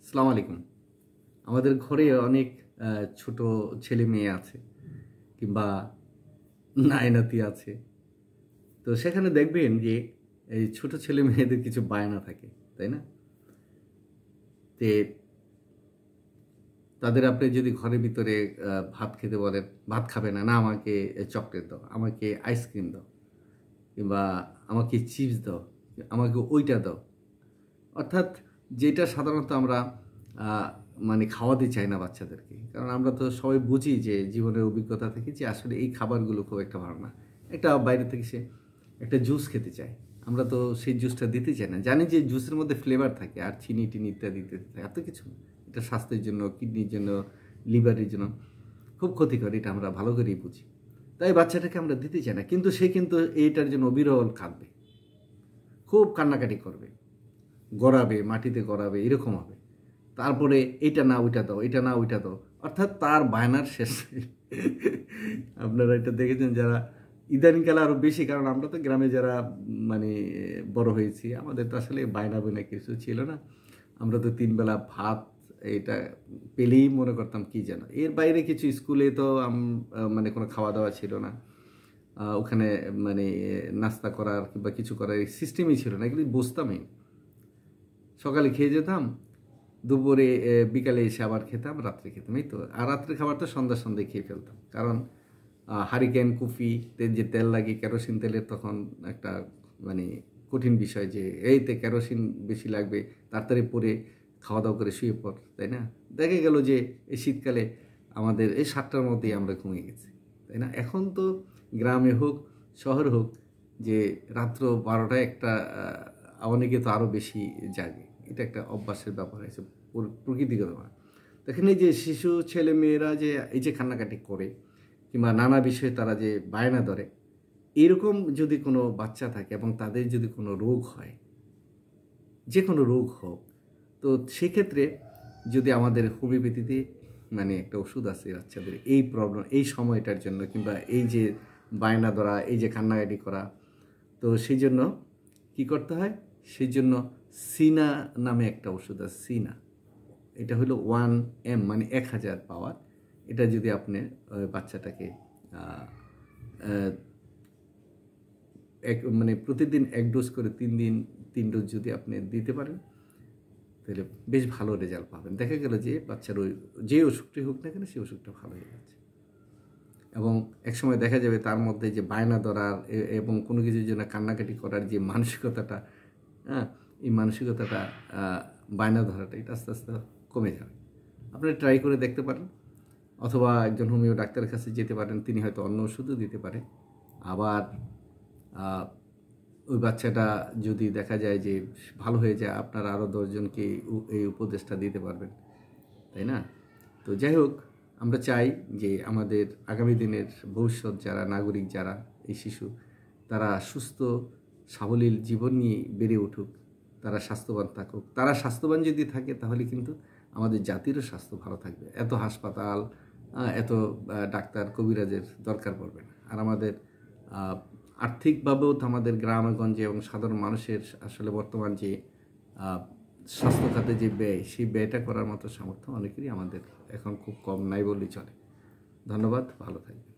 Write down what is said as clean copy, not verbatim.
আসসালামু আলাইকুম। আমাদের ঘরে অনেক ছোট ছেলে-মেয়ে আছে কিংবা নাতি আছে। তো সেখানে দেখবেন যে এই ছোট ছেলে-মেয়েদের কিছু বায়না থাকে, তাই না? তে তাদের আপনি যদি ঘরের ভিতরে ভাত খেতে বলেন, ভাত খাবে না, "না আমাকে চকলেট দাও, আমাকে আইসক্রিম দাও কিংবা আমাকে চিপস দাও, আমাকে ওইটা দাও।" অর্থাৎ যেটা সাধারণত আমরা আ মানে খাওয়াতে চাই না বাচ্চাদেরকে। কারণ আমরা তো সবাই বুঝি যে জীবনের অভিজ্ঞতা থেকে যে আসলে এই খাবারগুলো খুব একটা ভালো না। একটা বাইরে থেকে সে একটা জুস খেতে চায়। আমরা তো সেই জুসটা দিতে চাই না। জানি যে জুসের মধ্যে ফ্লেভার থাকে আর চিনি-টিনি ইত্যাদি থাকে। এত কিছু না। এটা স্বাস্থ্যের জন্য, কিডনির জন্য, লিভারের জন্য খুব ক্ষতিকর। এটা আমরা ভালো করেই বুঝি। তাই বাচ্চাটাকে আমরা দিতে চাই না। কিন্তু সে কিন্তু এইটার জন্য অবিরল কাঁদবে। খুব কান্নাকাটি করবে। গড়াবে, মাটিতে গড়াবে, এরকম হবে। তারপরে এইটা না ওইটা দাও, এটা না ওইটা দাও। অর্থাৎ তার বায়নার শেষ নেই। আপনারা এটা দেখেছেন যারা ইদানিংকালে আরো বেশি, কারণ আমরা তো গ্রামে যারা মানে বড় হয়েছি, আমাদের তো আসলে বায়না কিছু ছিল না। আমরা তো ৩ বেলা ভাত এটা পেলেই মনে করতাম কি যেন। এর বাইরে কিছু স্কুলে তো মানে কোনো খাওয়া-দাওয়া ছিল না। ওখানে মানে নাস্তা করার কিংবা কিছু করার সিস্টেমই ছিল না। এগুলি বুঝতামই না। সকালে খেয়ে যেতাম, দুপুরে বিকালে এসে আবার খেতাম, রাত্রে খেতাম, এই তো। আর রাত্রের খাবার তো সন্ধ্যায় খেয়ে ফেলতাম। কারণ হারিকেন, কুফিতে যে তেল লাগে, কেরোসিন তেলের তখন একটা মানে কঠিন বিষয় যে এইতে কেরোসিন বেশি লাগবে, তাড়াতাড়ি পরে খাওয়া-দাওয়া করে শুয়ে পড়, তাই না? দেখা গেল যে এই শীতকালে আমাদের এই ৭টার মধ্যেই আমরা ঘুমিয়ে গেছি, তাই না? এখন তো গ্রামে হোক, শহর হোক, যে রাত্র ১২টায় একটা অনেকে তো আরও বেশি জাগে। এটা একটা অভ্যাসের ব্যাপার হয়েছে, প্রকৃতিগত ব্যাপার। দেখেন এই যে শিশু ছেলেমেয়েরা যে এই যে কান্নাকাটি করে কিংবা নানা বিষয়ে তারা যে বায়না ধরে, এরকম যদি কোনো বাচ্চা থাকে এবং তাদের যদি কোনো রোগ হয়, যে কোনো রোগ হোক, তো সেক্ষেত্রে যদি আমাদের হোমিওপ্যাথিতে মানে একটা ওষুধ আছে বাচ্চাদের এই প্রবলেম, এই সময়টার জন্য কিংবা এই যে বায়না ধরা, এই যে কান্নাকাটি করা, তো সেই জন্য কী করতে হয়? সেই জন্য সিনা নামে একটা ওষুধ আছে, সিনা। এটা হলো 1 মানে ১,০০০ পাওয়ার। এটা যদি আপনি বাচ্চাটাকে মানে প্রতিদিন ১ ডোজ করে ৩ দিন ৩ ডোজ যদি আপনি দিতে পারেন, তাহলে বেশ ভালো রেজাল্ট পাবেন। দেখা গেল যে বাচ্চার ওই যে অসুখটাই হোক না কেন, সেই অসুখটা ভালো হয়ে যাচ্ছে। এবং একসময় দেখা যাবে তার মধ্যে যে বায়না ধরার এবং কোনো কিছুর জন্য কান্নাকাটি করার যে মানসিকতাটা, হ্যাঁ, এই মানসিকতাটা বায়না ধরাটা এটা আস্তে আস্তে কমে যাবে। আপনারা ট্রাই করে দেখতে পারেন, অথবা একজন হোমিও ডাক্তারের কাছে যেতে পারেন, তিনি হয়তো অন্য ওষুধও দিতে পারেন। আবার ওই বাচ্চাটা যদি দেখা যায় যে ভালো হয়ে যায়, আপনারা আরও ১০ জনকে এই উপদেশটা দিতে পারবেন, তাই না? তো যাই হোক, আমরা চাই যে আমাদের আগামী দিনের ভবিষ্যৎ যারা নাগরিক, যারা এই শিশু, তারা সুস্থ সাবলীল জীবন নিয়ে বেড়ে উঠুক, তারা স্বাস্থ্যবান থাকুক। তারা স্বাস্থ্যবান যদি থাকে তাহলে কিন্তু আমাদের জাতিরও স্বাস্থ্য ভালো থাকবে। এত হাসপাতাল, এত ডাক্তার, কবিরাজের দরকার পড়বে না। আর আমাদের আর্থিকভাবেও তো আমাদের গ্রামগঞ্জে এবং সাধারণ মানুষের আসলে বর্তমান যে স্বাস্থ্য খাতে যে ব্যয়, সেই ব্যয়টা করার মতো সামর্থ্য অনেকেরই আমাদের এখন খুব কম নাই বললেই চলে। ধন্যবাদ, ভালো থাকবেন।